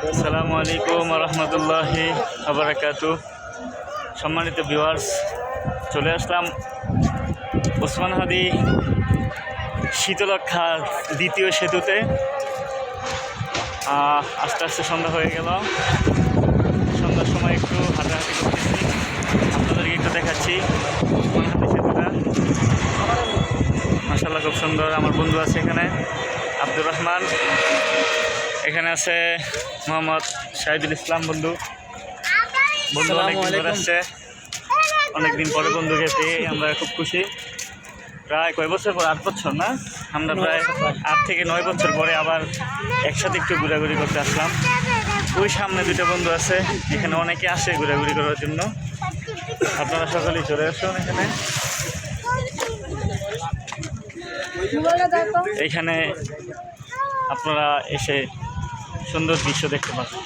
আসসালামু আলাইকুম রহমতুল্লাহি বারাকাতুহু। সম্মানিত ভিউয়ার্স, চলে আসলাম ওসমান হাদি শীতলক্ষার দ্বিতীয় সেতুতে। আস্তে আস্তে সন্ধ্যা হয়ে গেল। সন্ধ্যার সময় একটু হাঁটাহাঁটি করতেছি, আপনাদেরকে একটু দেখাচ্ছি ওসমান হাদি সেতুটা। মাশাআল্লাহ, খুব সুন্দর। আমার বন্ধু আছে এখানে, আব্দুর রহমান। এখানে আছে মোহাম্মদ শাহিদুল ইসলাম। বন্ধু অনেকদিন আসছে, অনেকদিন পরে বন্ধুকে পেয়ে আমরা খুব খুশি। প্রায় কয় বছর পর, 8 বছর না, আমরা প্রায় 8 থেকে 9 বছর পরে আবার একসাথে একটু ঘোরাঘুরি করতে আসলাম। ওই সামনে 2টা বন্ধু আছে, এখানে অনেকে আসে ঘোরাঘুরি করার জন্য। আপনারা সকলেই চলে আসুন এখানে। এখানে আপনারা এসে সুন্দর দৃশ্য দেখতে পাবেন।